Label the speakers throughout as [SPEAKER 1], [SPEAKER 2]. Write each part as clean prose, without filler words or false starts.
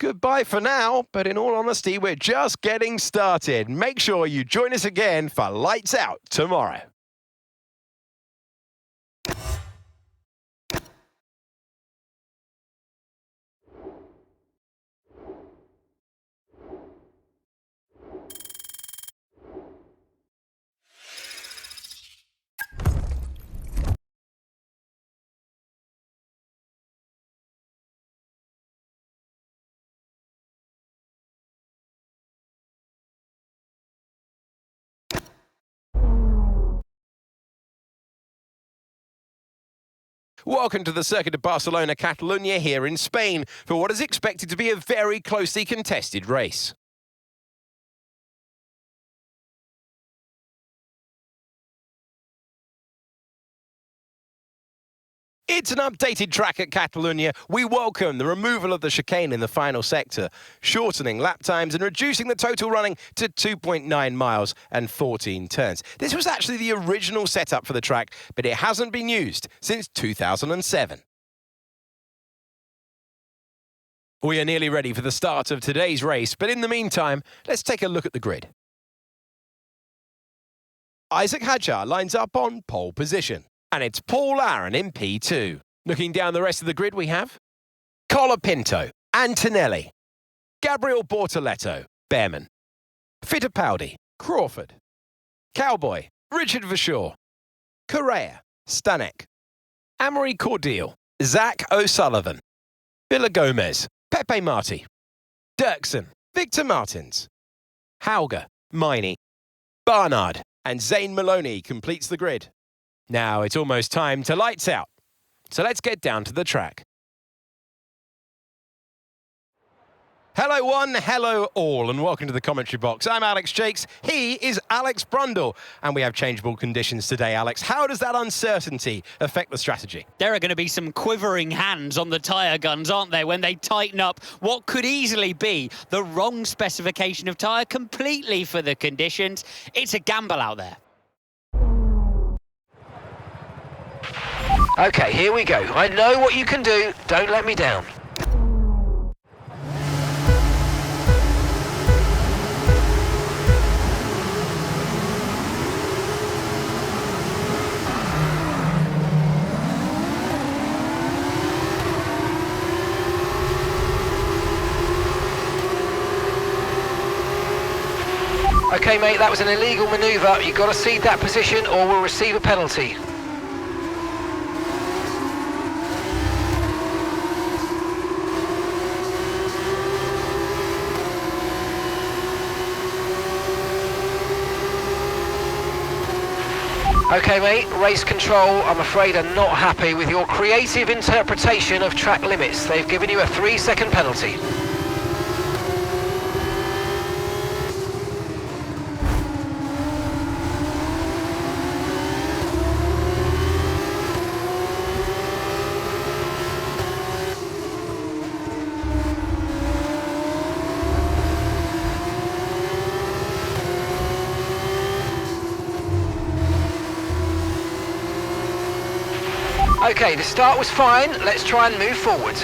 [SPEAKER 1] Goodbye for now, but in all honesty, we're just getting started. Make sure you join us again for Lights Out tomorrow. Welcome to the Circuit of Barcelona, Catalunya here in Spain for what is expected to be a very closely contested race. It's an updated track at Catalunya. We welcome the removal of the chicane in the final sector, shortening lap times and reducing the total running to 2.9 miles and 14 turns. This was actually the original setup for the track, but it hasn't been used since 2007. We are nearly ready for the start of today's race, but in the meantime, let's take a look at the grid. Isaac Hadjar lines up on pole position. And it's Paul Aaron in P2. Looking down the rest of the grid, we have Colapinto, Antonelli, Gabriel Bortoletto, Behrman, Fittipaldi, Crawford, Cowboy, Richard Verschoor, Correa, Stanek, Amory Cordial, Zach O'Sullivan, Villa Gomez, Pepe Marti, Dirksen, Victor Martins, Hauger, Miney, Barnard, and Zane Maloney completes the grid. Now it's almost time to lights out, so let's get down to the track. Hello one, hello all, and welcome to the commentary box. I'm Alex Jakes, he is Alex Brundle, and we have changeable conditions today, Alex. How does that uncertainty affect the strategy?
[SPEAKER 2] There are going to be some quivering hands on the tyre guns, aren't there, when they tighten up what could easily be the wrong specification of tyre completely for the conditions. It's a gamble out there.
[SPEAKER 3] Okay, here we go. I know what you can do. Don't let me down. Okay, mate, that was an illegal manoeuvre. You've got to cede that position or we'll receive a penalty. Okay mate, race control, I'm afraid are not happy with your creative interpretation of track limits. They've given you a 3-second penalty. Okay, the start was fine. Let's try and move forward.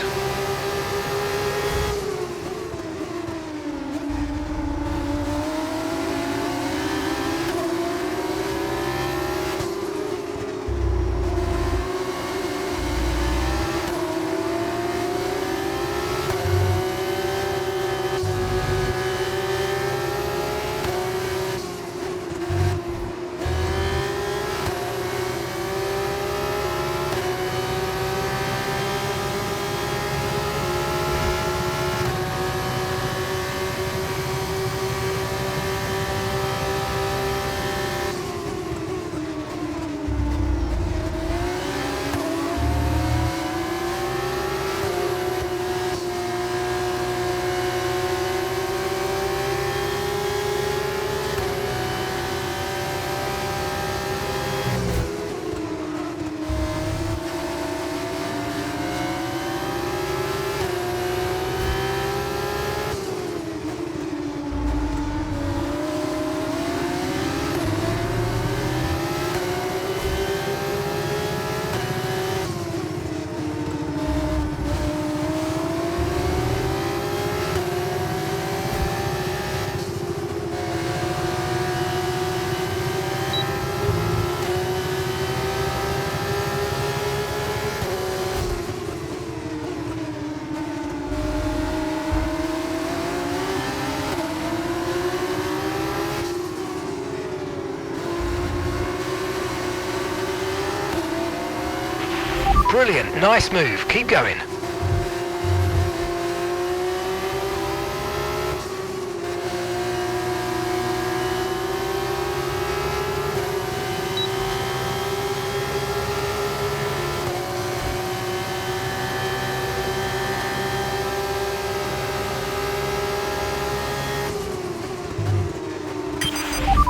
[SPEAKER 3] Brilliant, nice move, keep going.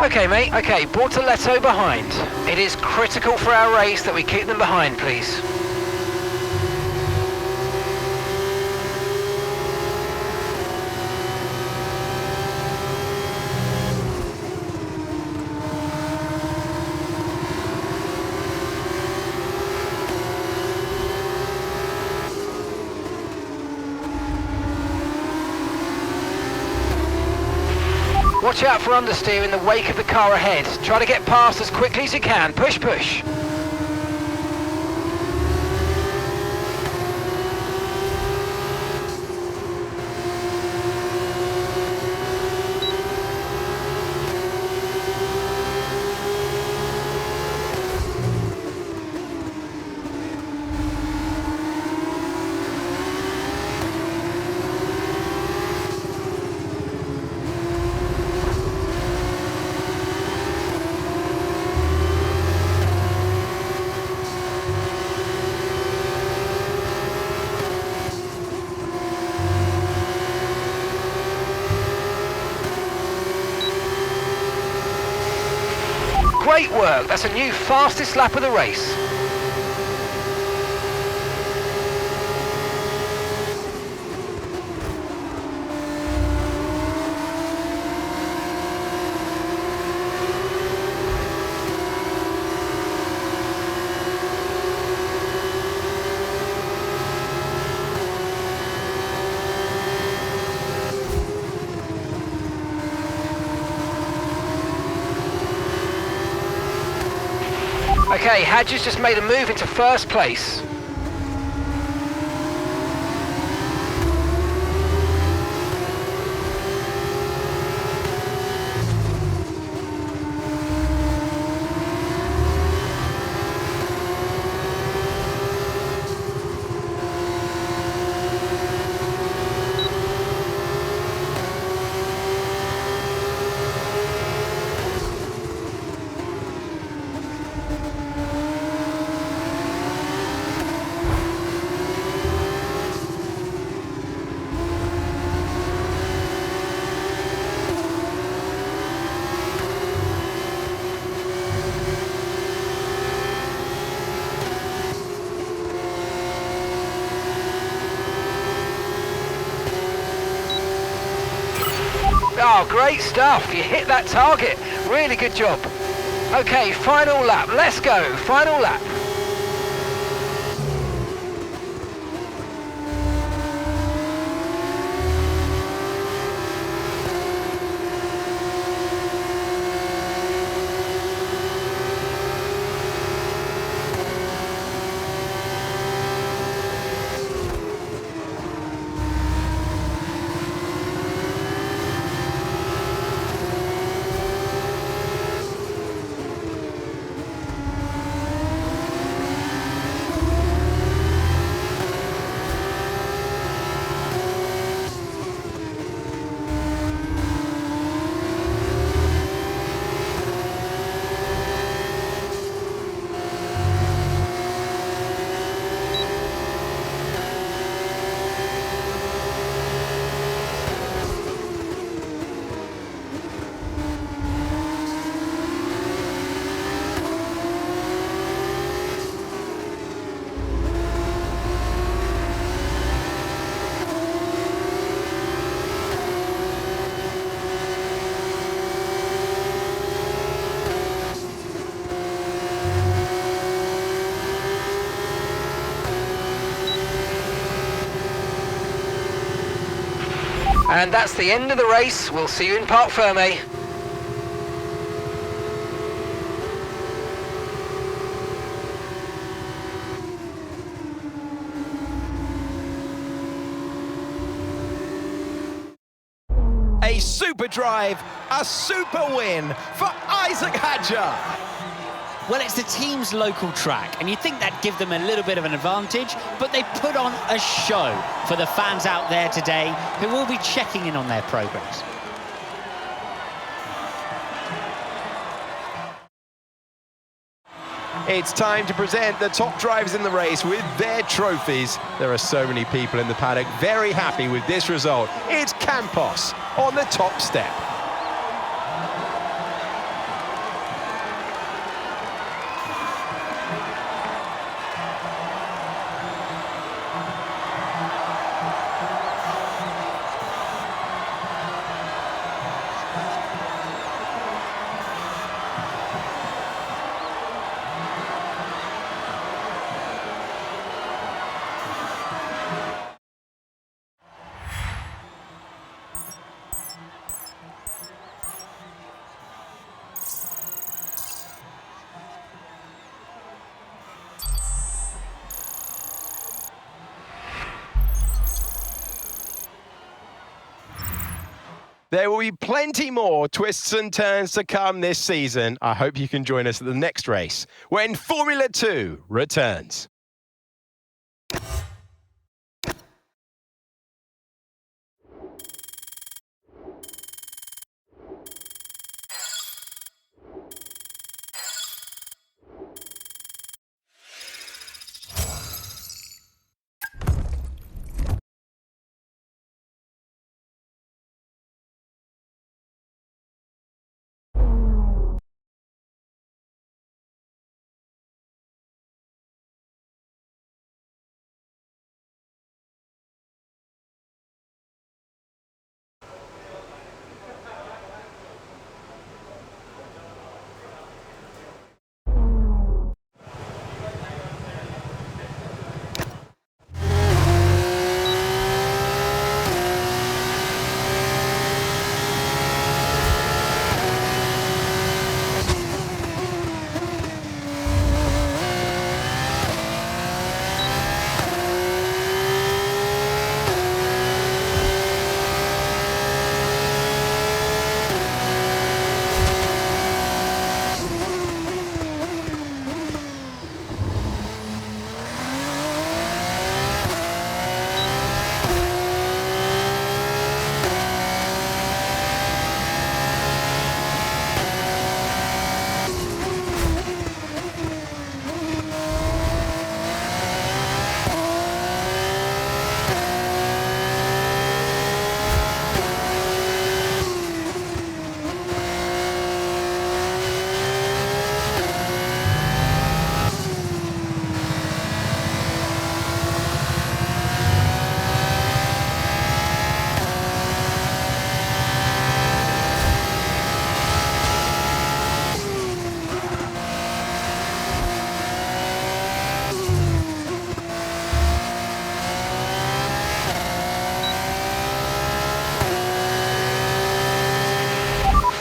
[SPEAKER 3] Okay mate, okay, Bortoletto behind. It is critical for our race that we keep them behind, please. Watch out for understeer in the wake of the car ahead. Try to get past as quickly as you can. Push, push. Great work, that's a new fastest lap of the race. Okay, Hadji's just made a move into first place. Oh, great stuff. You hit that target. Really good job. Okay, final lap. Let's go. Final lap. And that's the end of the race. We'll see you in Parc Fermé.
[SPEAKER 1] A super drive, a super win for Isaac Hadja.
[SPEAKER 2] Well, it's the team's local track, and you'd think that'd give them a little bit of an advantage, but they put on a show for the fans out there today who will be checking in on their progress.
[SPEAKER 1] It's time to present the top drivers in the race with their trophies. There are so many people in the paddock very happy with this result. It's Campos on the top step. There will be plenty more twists and turns to come this season. I hope you can join us at the next race when Formula 2 returns.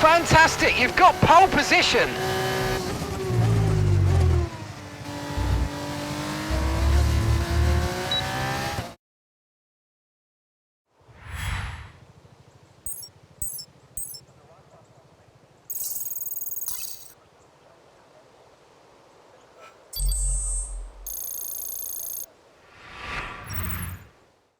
[SPEAKER 3] Fantastic, you've got pole position.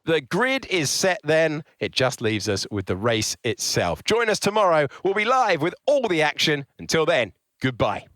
[SPEAKER 1] The grid is set then. It just leaves us with the race itself. Join us tomorrow. We'll be live with all the action. Until then, goodbye.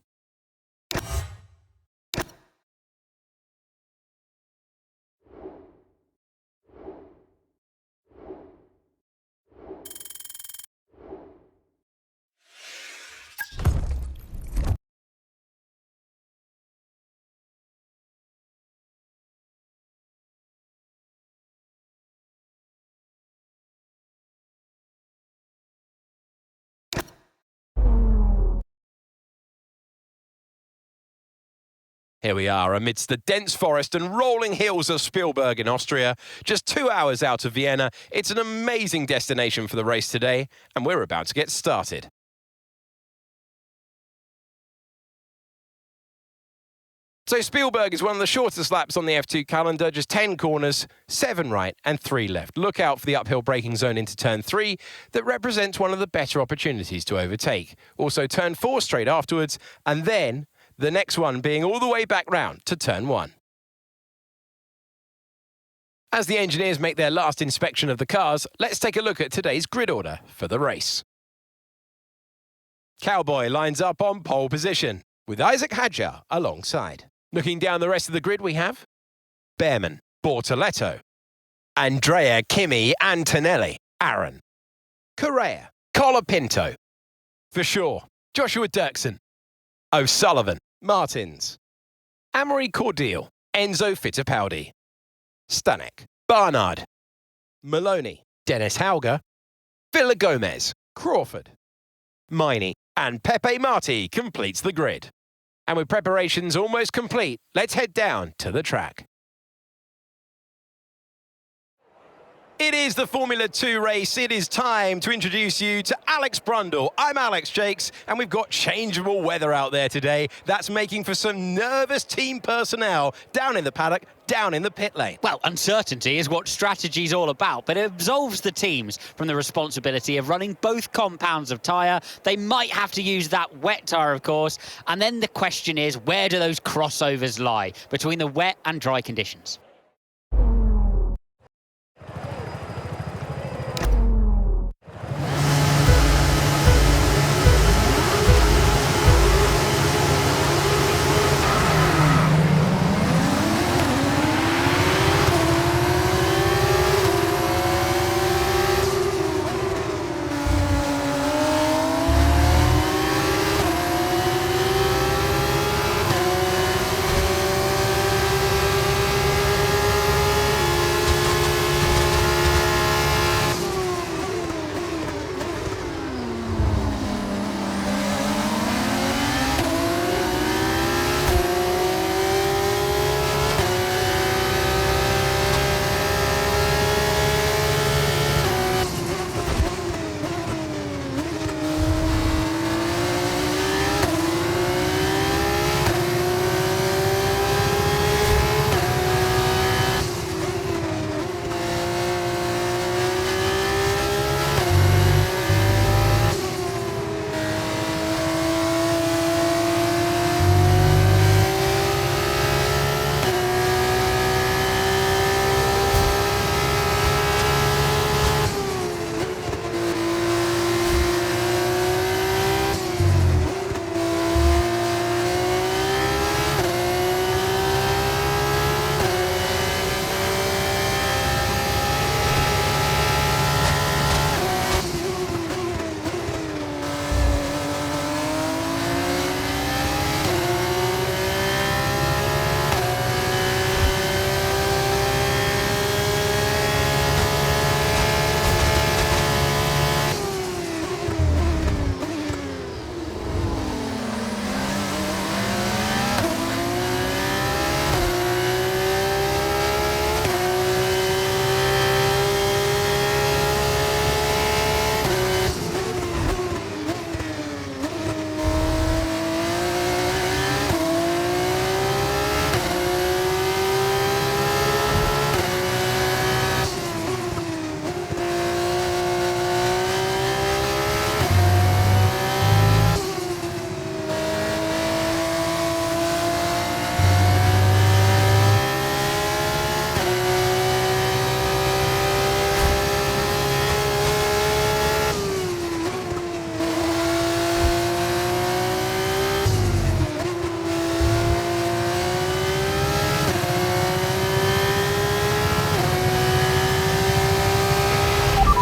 [SPEAKER 1] Here we are amidst the dense forest and rolling hills of Spielberg in Austria, just 2 hours out of Vienna. It's an amazing destination for the race today, and we're about to get started. So Spielberg is one of the shortest laps on the F2 calendar, just 10 corners, 7 right and 3 left. Look out for the uphill braking zone into turn 3 that represents one of the better opportunities to overtake. Also turn 4 straight afterwards, and then the next one being all the way back round to turn 1. As the engineers make their last inspection of the cars, let's take a look at today's grid order for the race. Cowboy lines up on pole position, with Isaac Hadjar alongside. Looking down the rest of the grid we have Behrman, Bortoletto, Andrea, Kimi, Antonelli, Aaron, Correa, Colapinto, Verschoor, Joshua Dirksen, O'Sullivan, Martins, Amory Cordial, Enzo Fittipaldi, Stanek, Barnard, Maloney, Dennis Hauger, Villa Gomez, Crawford, Miney, and Pepe Marti completes the grid. And with preparations almost complete, let's head down to the track. It is the Formula 2 race. It is time to introduce you to Alex Brundle. I'm Alex Jakes, and we've got changeable weather out there today. That's making for some nervous team personnel down in the paddock, down in the pit lane.
[SPEAKER 2] Well, uncertainty is what strategy's all about, but it absolves the teams from the responsibility of running both compounds of tyre. They might have to use that wet tyre, of course, and then the question is, where do those crossovers lie between the wet and dry conditions?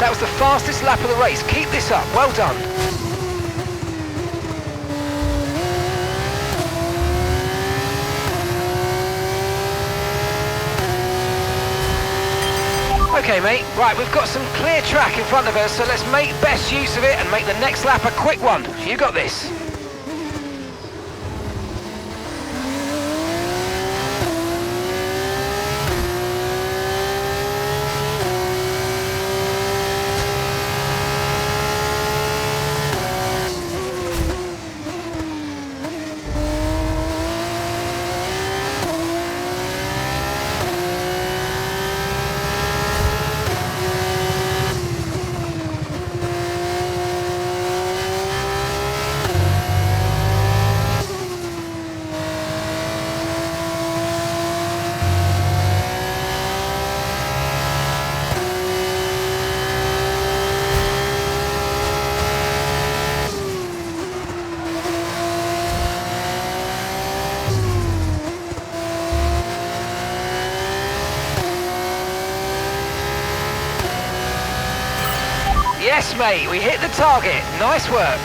[SPEAKER 3] That was the fastest lap of the race. Keep this up. Well done. Okay, mate. Right, we've got some clear track in front of us, so let's make best use of it and make the next lap a quick one. You got this. Yes, mate, we hit the target. Nice work.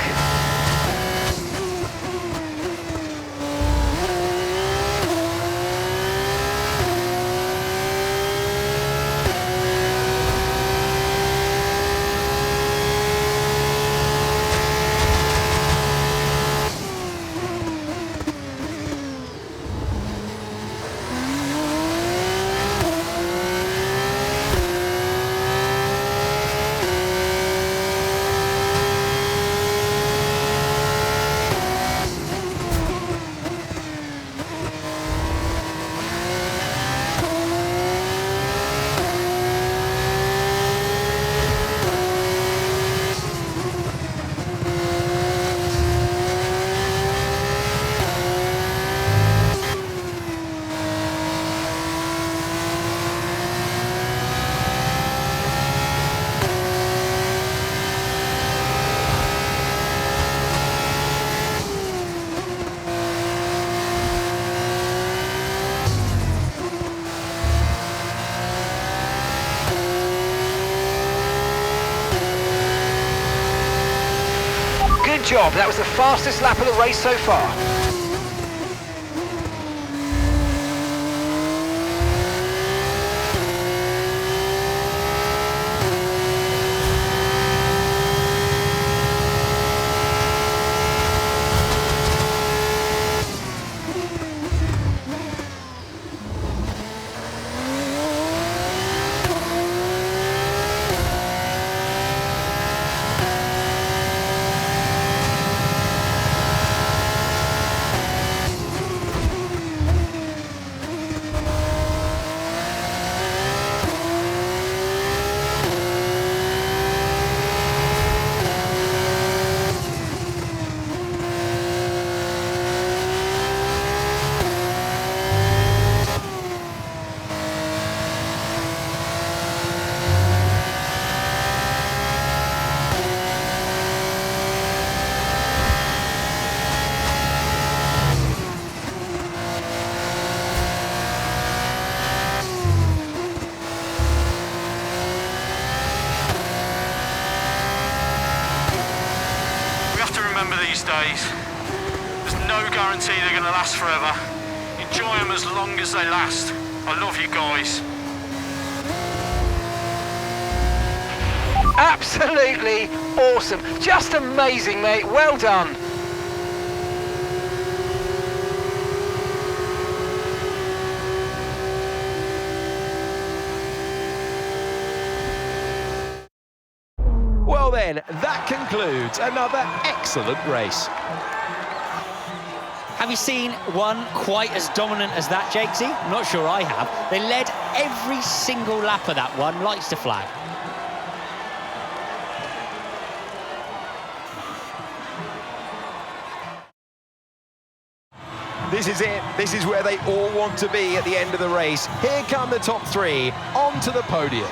[SPEAKER 3] Good job, that was the fastest lap of the race so far.
[SPEAKER 4] These days, there's no guarantee they're going to last forever. Enjoy them as long as they last. I love you guys.
[SPEAKER 3] Absolutely awesome. Just amazing, mate. Well done.
[SPEAKER 1] Well then, that concludes another excellent race.
[SPEAKER 2] Have you seen one quite as dominant as that, Jakesy? I'm not sure I have. They led every single lap of that one, lights to flag.
[SPEAKER 1] This is it. This is where they all want to be at the end of the race. Here come the top three onto the podium.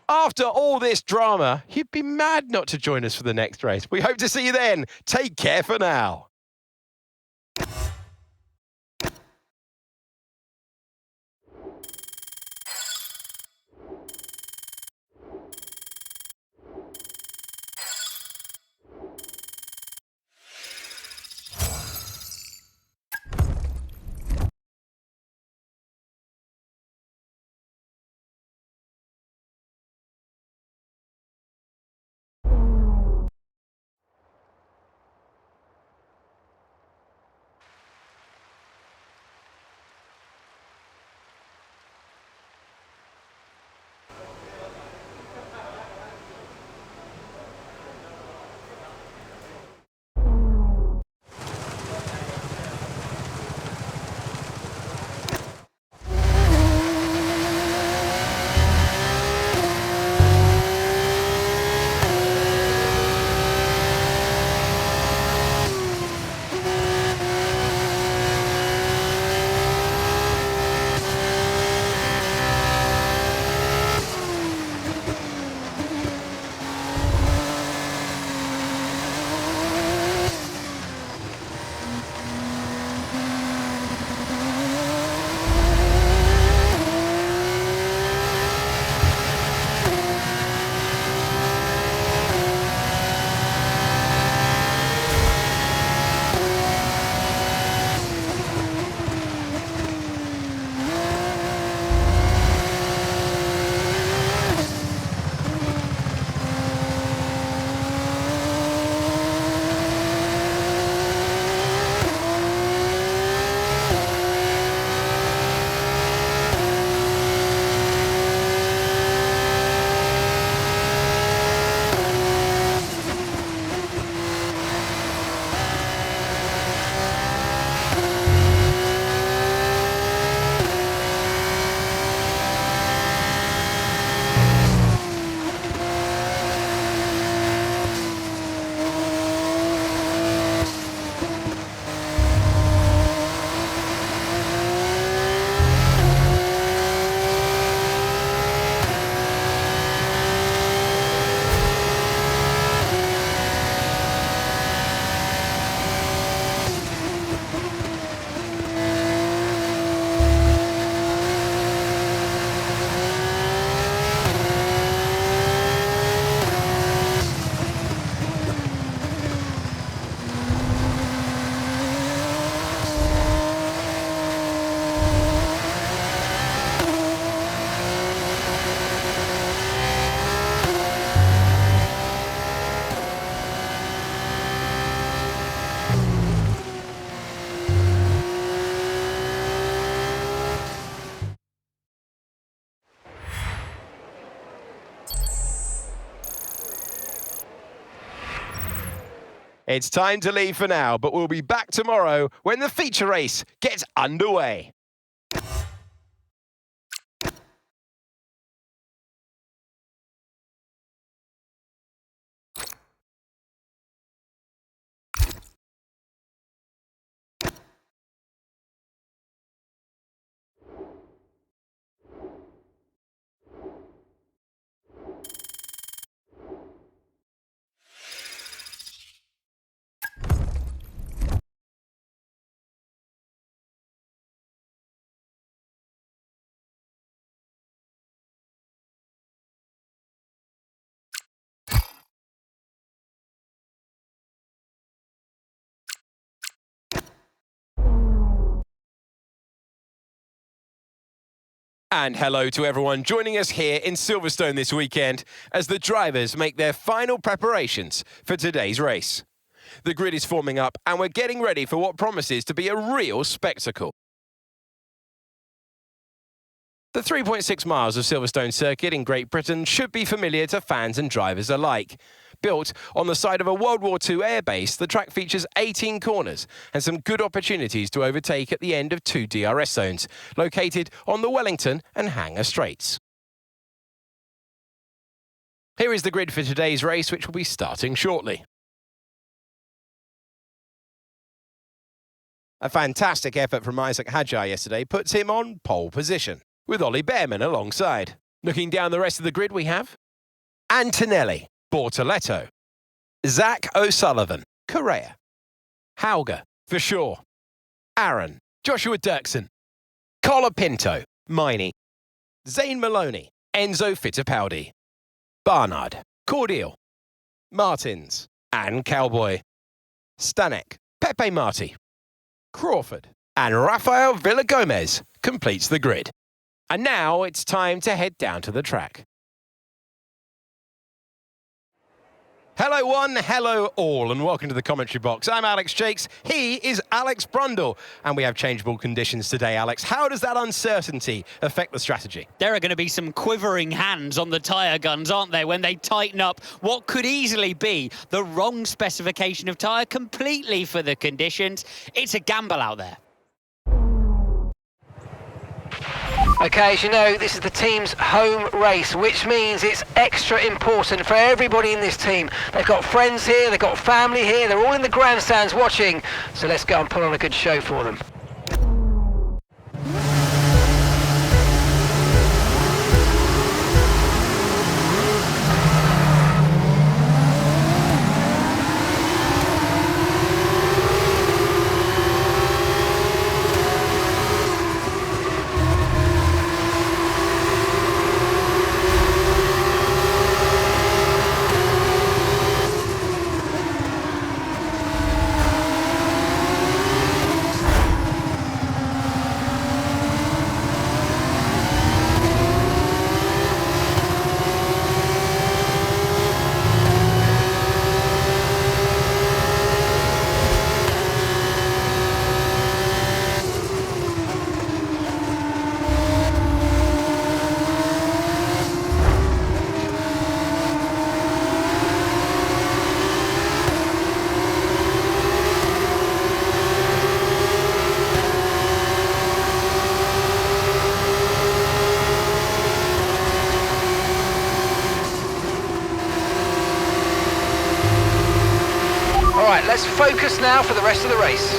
[SPEAKER 1] After all this drama, you'd be mad not to join us for the next race. We hope to see you then. Take care for now. It's time to leave for now, but we'll be back tomorrow when the feature race gets underway. And hello to everyone joining us here in Silverstone this weekend as the drivers make their final preparations for today's race. The grid is forming up and we're getting ready for what promises to be a real spectacle. The 3.6 miles of Silverstone Circuit in Great Britain should be familiar to fans and drivers alike. Built on the side of a World War II airbase, the track features 18 corners and some good opportunities to overtake at the end of 2 DRS zones, located on the Wellington and Hangar Straights. Here is the grid for today's race, which will be starting shortly. A fantastic effort from Isaac Hadjar yesterday puts him on pole position, with Ollie Behrman alongside. Looking down the rest of the grid we have Antonelli, Bortoletto, Zach O'Sullivan, Correa, Hauger, for sure, Aaron, Joshua Dirksen, Colapinto, Miney, Zane Maloney, Enzo Fittipaldi, Barnard, Cordial, Martins, and Cowboy, Stanek, Pepe Marti, Crawford, and Rafael Villagomez completes the grid. And now it's time to head down to the track. Hello one, hello all, and welcome to the commentary box. I'm Alex Jakes, he is Alex Brundle, and we have changeable conditions today, Alex. How does that uncertainty affect the strategy?
[SPEAKER 2] There are going to be some quivering hands on the tyre guns, aren't there, when they tighten up what could easily be the wrong specification of tyre completely for the conditions. It's a gamble out there.
[SPEAKER 3] Okay, as you know, this is the team's home race, which means it's extra important for everybody in this team. They've got friends here, they've got family here, they're all in the grandstands watching, so let's go and put on a good show for them. Right, let's focus now for the rest of the race.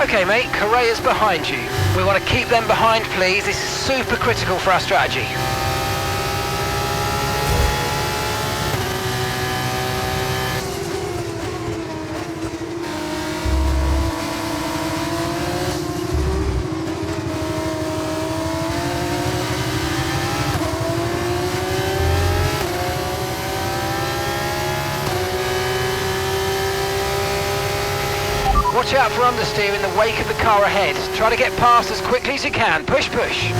[SPEAKER 3] Okay, mate, Correa's behind you. We want to keep them behind, please. This is super critical for our strategy. Watch out for understeer in the wake of the car ahead. Try to get past as quickly as you can. Push, push.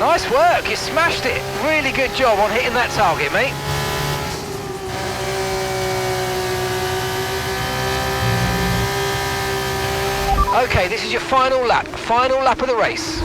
[SPEAKER 3] Nice work, you smashed it. Really good job on hitting that target, mate. Okay, this is your final lap of the race.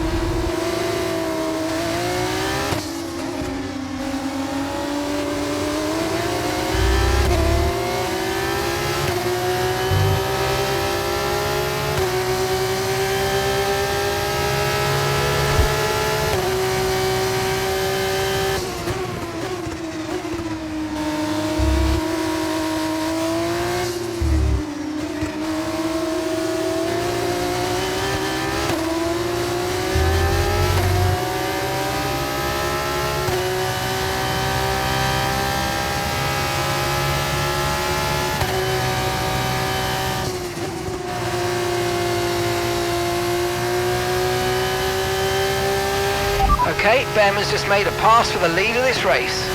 [SPEAKER 3] Okay, Behrman's just made a pass for the lead of this race.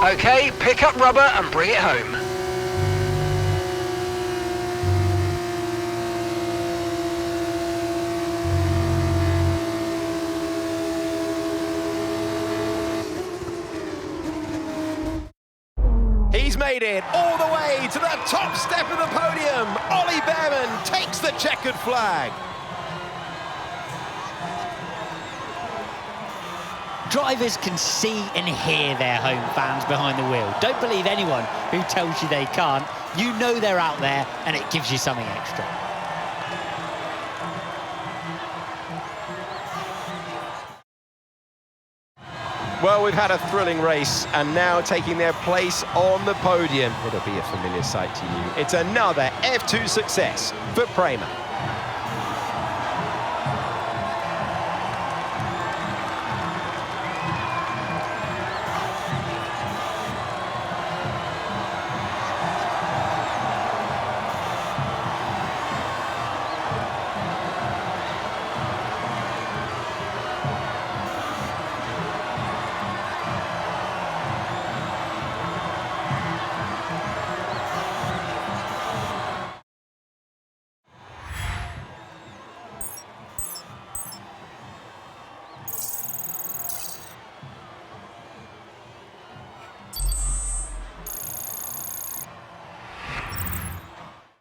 [SPEAKER 3] Okay, pick up rubber and bring it home.
[SPEAKER 1] made it all the way to the top step of the podium. Ollie Behrman takes the checkered flag.
[SPEAKER 2] Drivers can see and hear their home fans behind the wheel. Don't believe anyone who tells you they can't. You know they're out there, and it gives you something extra.
[SPEAKER 1] Well, we've had a thrilling race, and now taking their place on the podium, it'll be a familiar sight to you. It's another F2 success for Prema.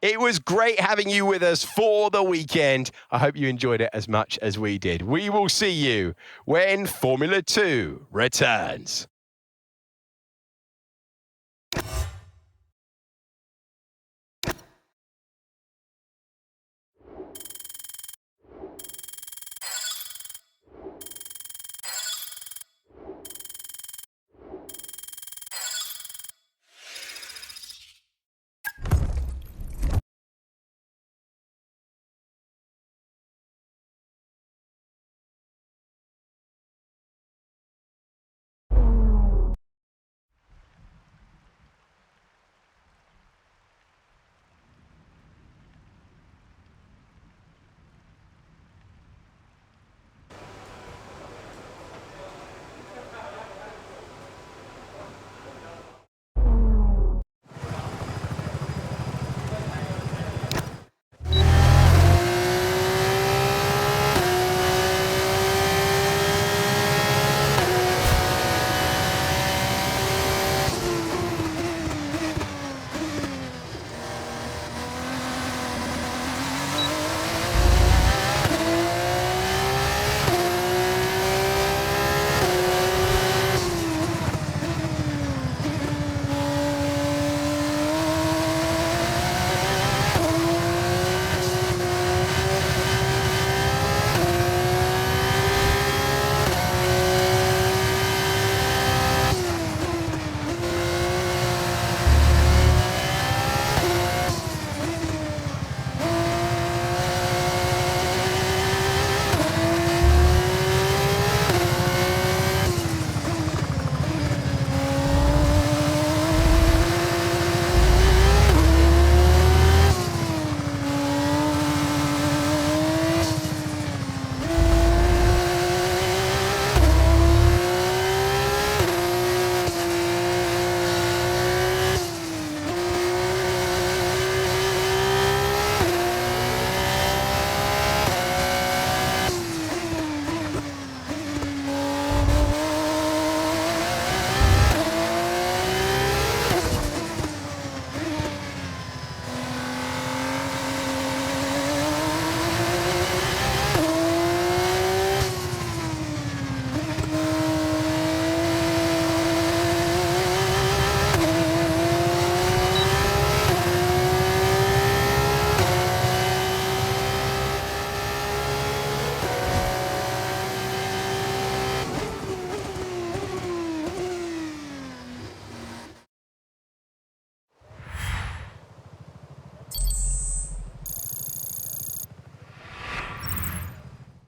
[SPEAKER 1] It was great having you with us for the weekend. I hope you enjoyed it as much as we did. We will see you when Formula 2 returns.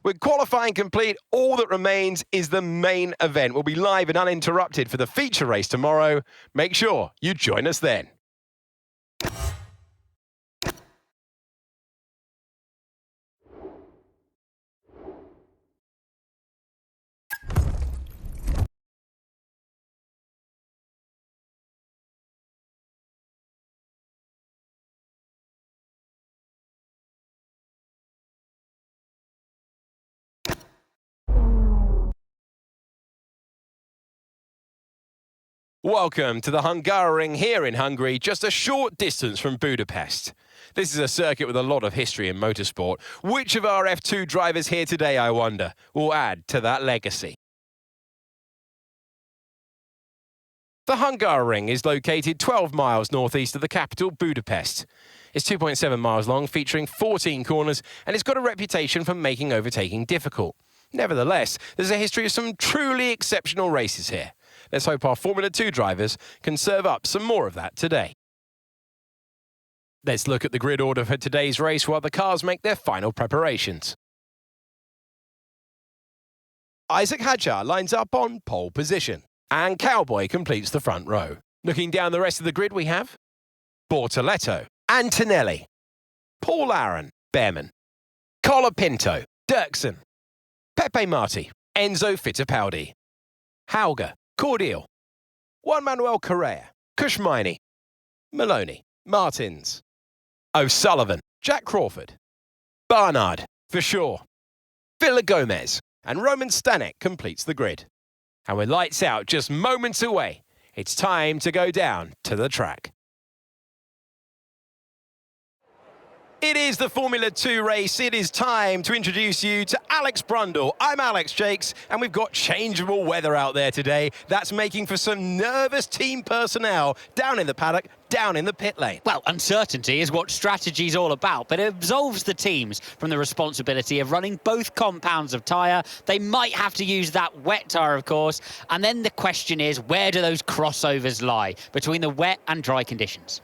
[SPEAKER 1] With qualifying complete, all that remains is the main event. We'll be live and uninterrupted for the feature race tomorrow. Make sure you join us then. Welcome to the Hungaroring here in Hungary, just a short distance from Budapest. This is a circuit with a lot of history in motorsport. Which of our F2 drivers here today, I wonder, will add to that legacy? The Hungaroring is located 12 miles northeast of the capital, Budapest. It's 2.7 miles long, featuring 14 corners, and it's got a reputation for making overtaking difficult. Nevertheless, there's a history of some truly exceptional races here. Let's hope our Formula 2 drivers can serve up some more of that today. Let's look at the grid order for today's race while the cars make their final preparations. Isaac Hadjar lines up on pole position, and Cowboy completes the front row. Looking down the rest of the grid we have Bortoletto, Antonelli, Paul Aaron, Behrman, Colapinto, Dirksen, Pepe Marti, Enzo Fittipaldi, Hauger, Cordial, Juan Manuel Correa, Kushmini, Maloney, Martins, O'Sullivan, Jack Crawford, Barnard, Fischer, Villa Gomez, and Roman Stanek completes the grid. And with lights out just moments away, it's time to go down to the track. It is the Formula 2 race. It is time to introduce you to Alex Brundle. I'm Alex Jakes, and we've got changeable weather out there today. That's making for some nervous team personnel down in the paddock, down in the pit lane.
[SPEAKER 2] Well, uncertainty is what strategy's all about, but it absolves the teams from the responsibility of running both compounds of tyre. They might have to use that wet tyre, of course, and then the question is, where do those crossovers lie between the wet and dry conditions?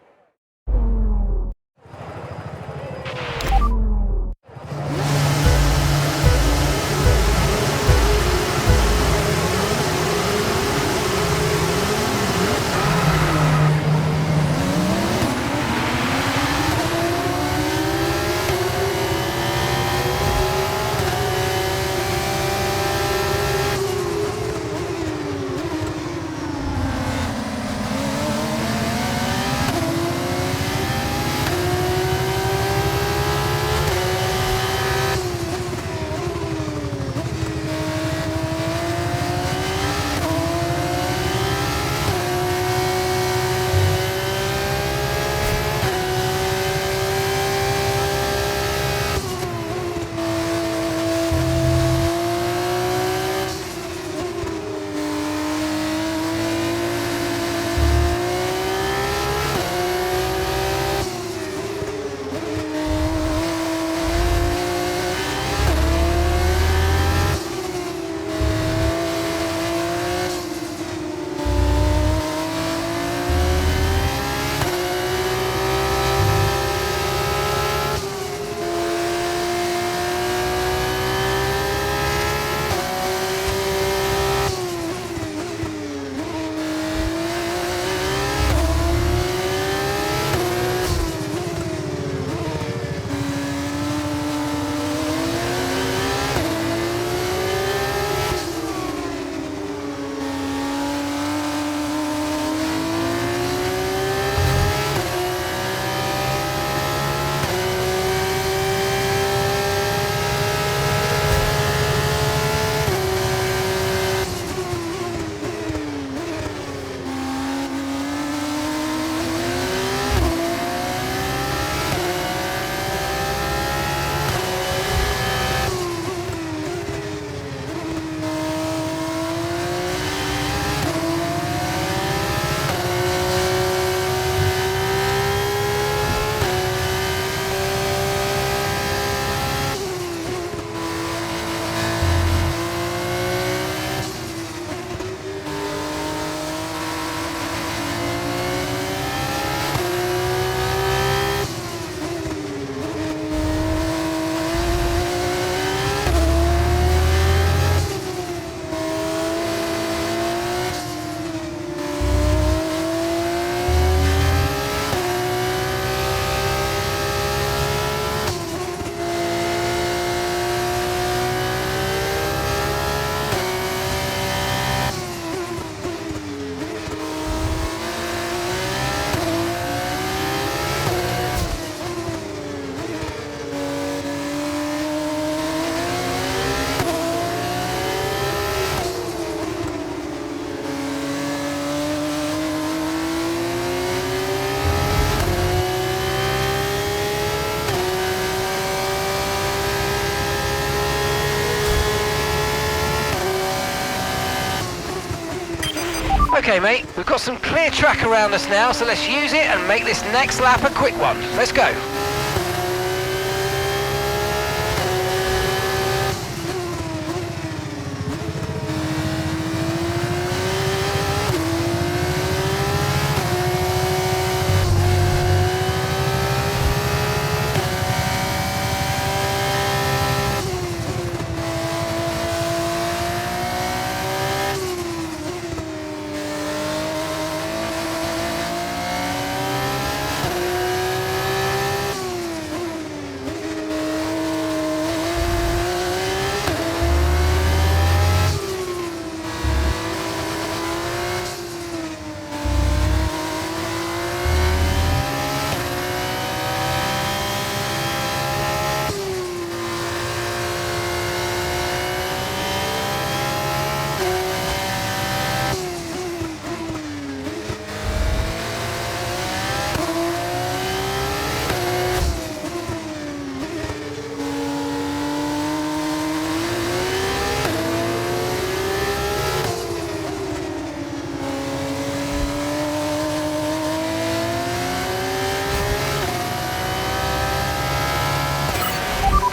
[SPEAKER 3] Okay, mate, we've got some clear track around us now, so let's use it and make this next lap a quick one. Let's go.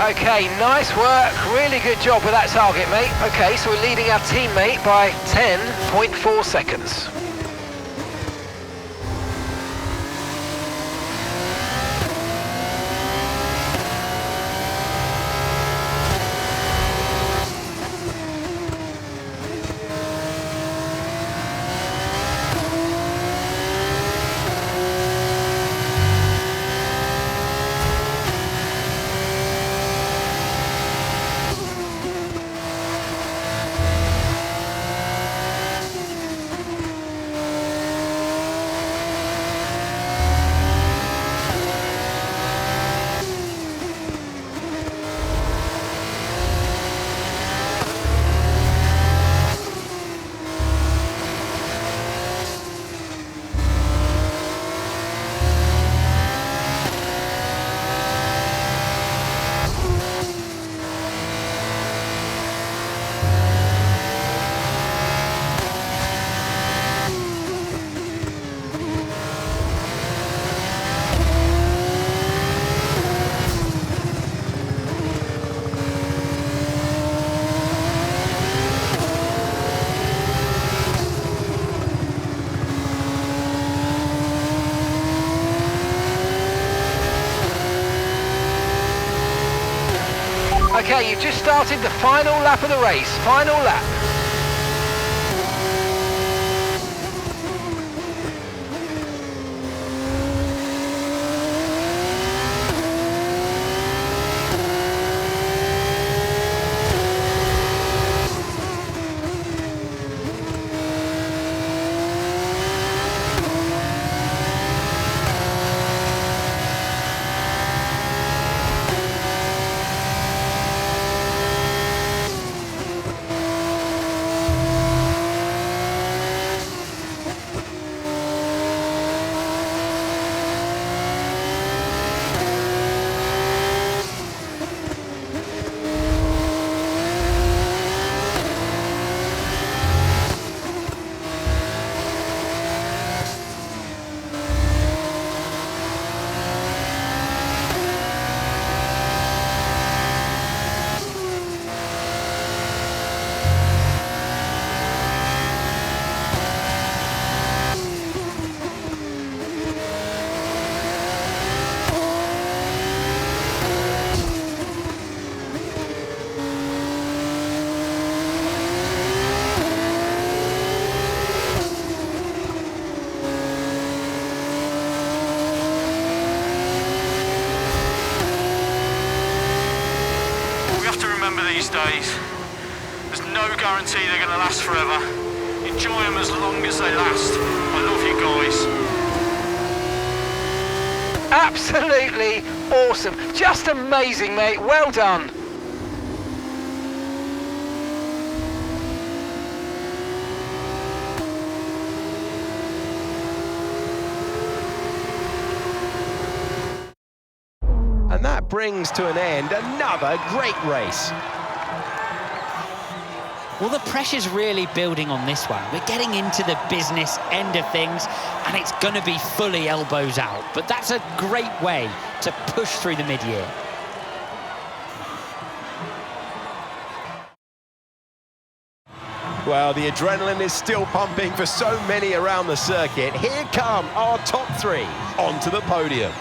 [SPEAKER 3] Okay, nice work, really good job with that target, mate. Okay, so we're leading our teammate by 10.4 seconds. Okay, you've just started the final lap of the race. Final lap.
[SPEAKER 4] These days, there's no guarantee they're going to last forever. Enjoy them as long as they last. I love you guys.
[SPEAKER 3] Absolutely awesome. Just amazing, mate. Well done.
[SPEAKER 1] And that brings to an end another great race.
[SPEAKER 2] Well, the pressure's really building on this one. We're getting into the business end of things, and it's going to be fully elbows out. But that's a great way to push through the mid-year.
[SPEAKER 1] Well, the adrenaline is still pumping for so many around the circuit. Here come our top three onto the podium.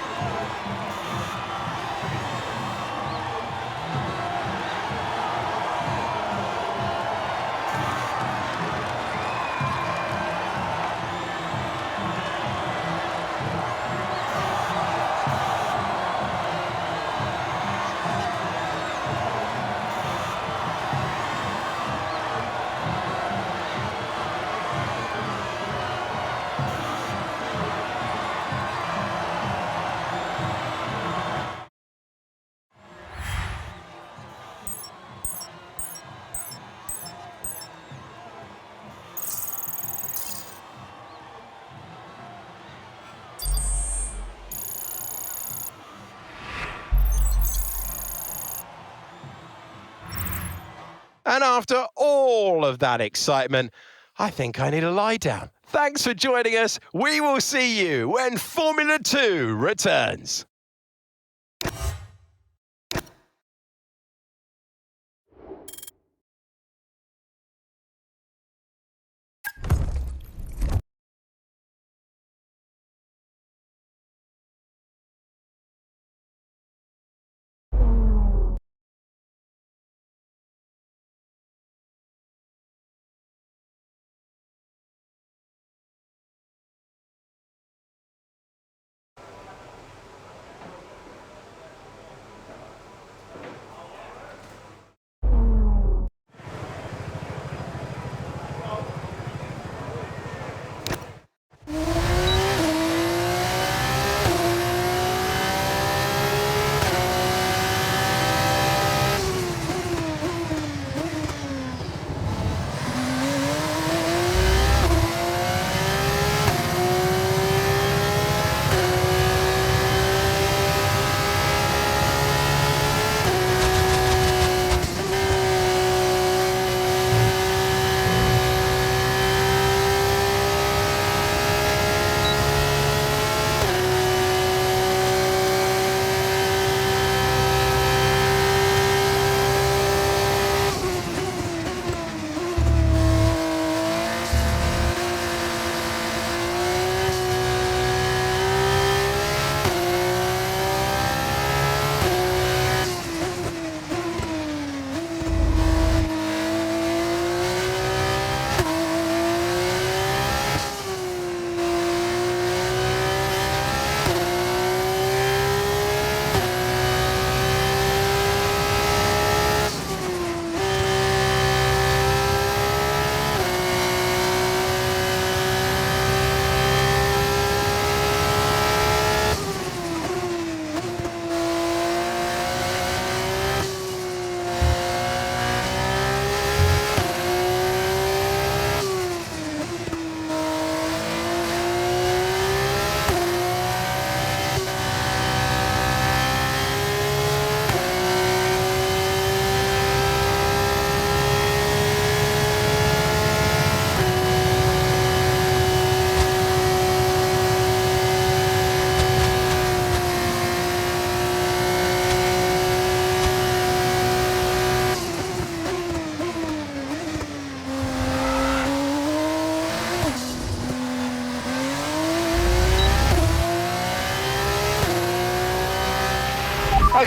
[SPEAKER 1] And after all of that excitement, I think I need a lie down. Thanks for joining us. We will see you when Formula 2 returns.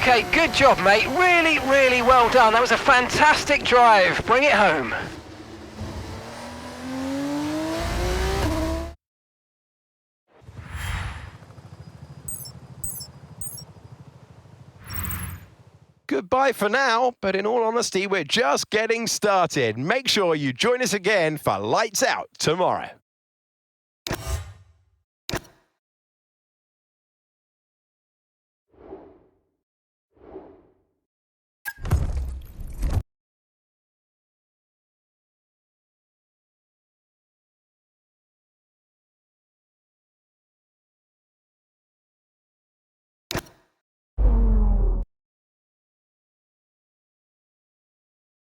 [SPEAKER 3] Okay, good job, mate. Really, really well done. That was a fantastic drive. Bring it home.
[SPEAKER 1] Goodbye for now, but in all honesty, we're just getting started. Make sure you join us again for Lights Out tomorrow.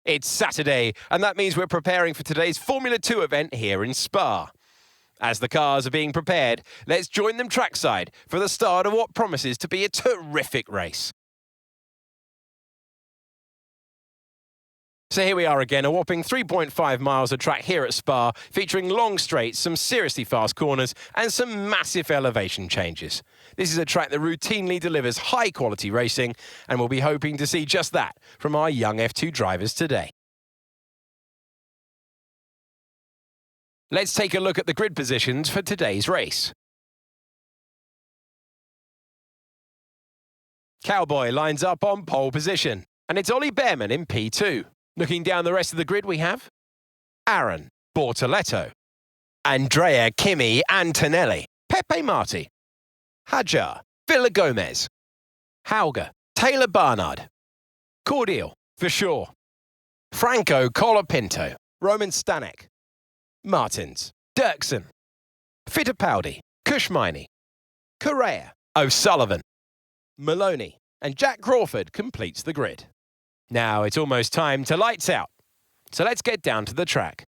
[SPEAKER 1] It's Saturday, and that means we're preparing for today's Formula 2 event here in Spa. As the cars are being prepared, let's join them trackside for the start of what promises to be a terrific race. So here we are again, a whopping 3.5 miles of track here at Spa, featuring long straights, some seriously fast corners, and some massive elevation changes. This is a track that routinely delivers high-quality racing, and we'll be hoping to see just that from our young F2 drivers today. Let's take a look at the grid positions for today's race. Cowboy lines up on pole position, and it's Ollie Bearman in P2. Looking down the rest of the grid, we have Aaron Bortoletto, Andrea Kimi Antonelli, Pepe Marti, Hajar Villagomez, Hauger Taylor Barnard, Cordial for sure, Franco Colapinto, Roman Stanek, Martins, Dirksen, Fittipaldi, Kushmini, Correa, O'Sullivan, Maloney, and Jack Crawford completes the grid. Now it's almost time to lights out, so let's get down to the track.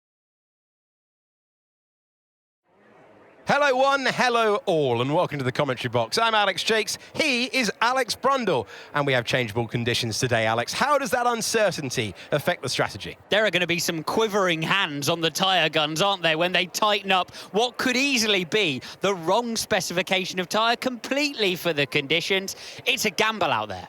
[SPEAKER 1] Hello one, hello all, and welcome to the commentary box. I'm Alex Jakes, he is Alex Brundle, and we have changeable conditions today, Alex. How does that uncertainty affect the strategy?
[SPEAKER 2] There are going to be some quivering hands on the tyre guns, aren't there, when they tighten up what could easily be the wrong specification of tyre completely for the conditions. It's a gamble out there.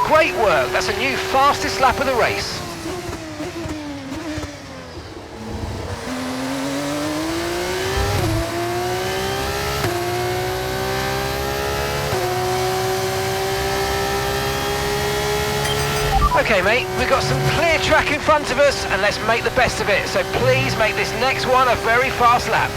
[SPEAKER 3] Great work. That's a new fastest lap of the race. Okay mate, we've got some clear track in front of us and let's make the best of it. So please make this next one a very fast lap.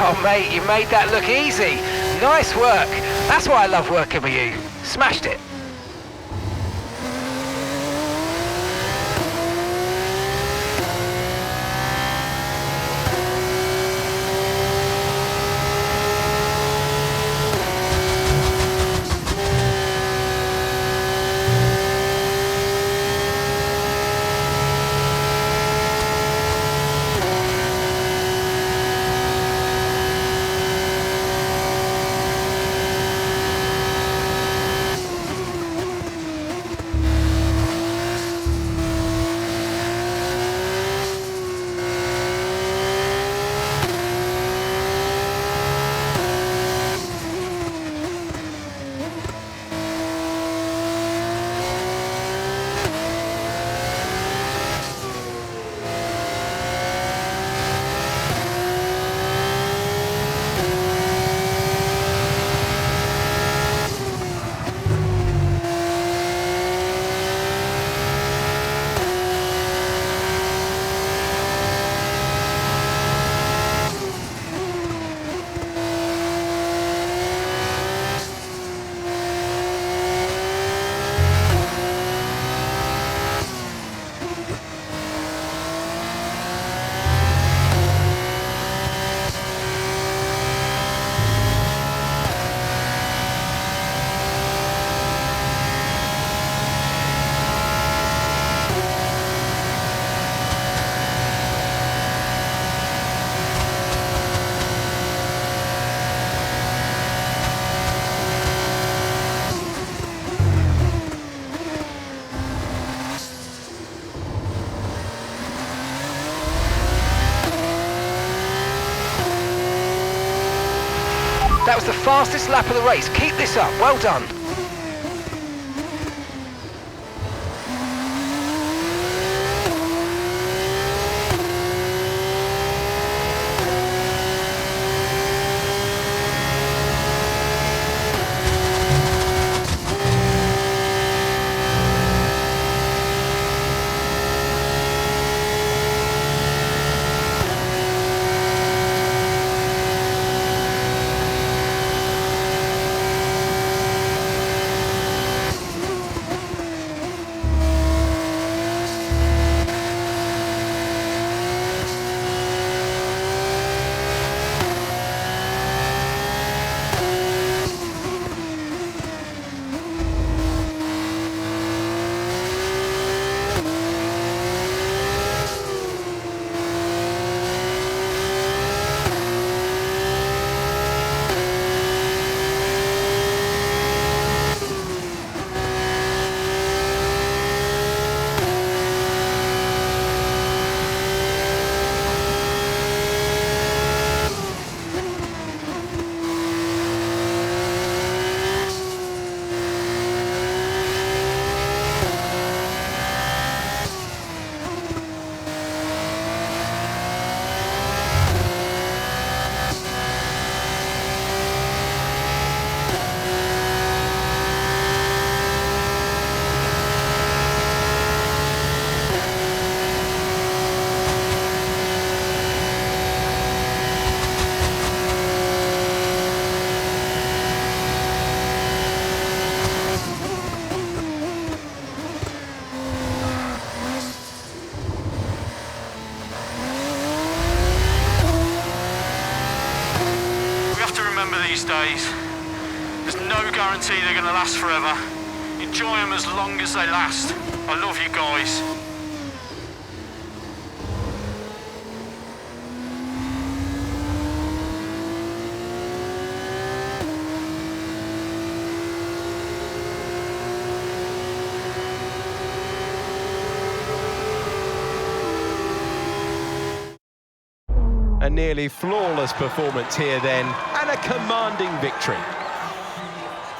[SPEAKER 3] Oh mate, you made that look easy. Nice work. That's why I love working with you. Smashed it. That was the fastest lap of the race. Keep this up. Well done.
[SPEAKER 4] these days. There's no guarantee they're going to last forever. Enjoy them as long as they last. I love you guys.
[SPEAKER 1] A nearly flawless performance here then, and a commanding victory.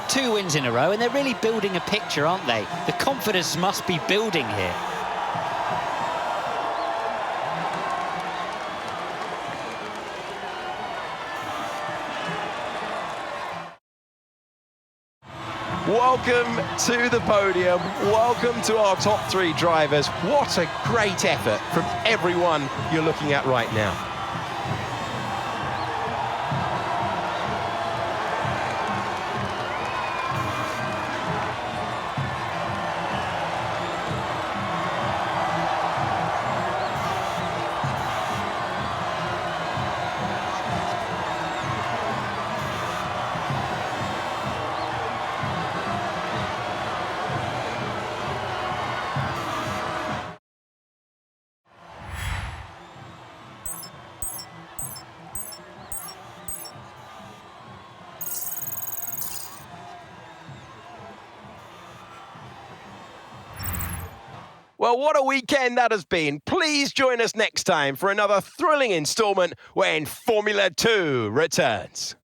[SPEAKER 2] 2 wins in a row, and they're really building a picture, aren't they? The confidence must be building here.
[SPEAKER 1] Welcome to the podium. Welcome to our top 3 drivers. What a great effort from everyone you're looking at right now. Well, what a weekend that has been. Please join us next time for another thrilling instalment when Formula 2 returns.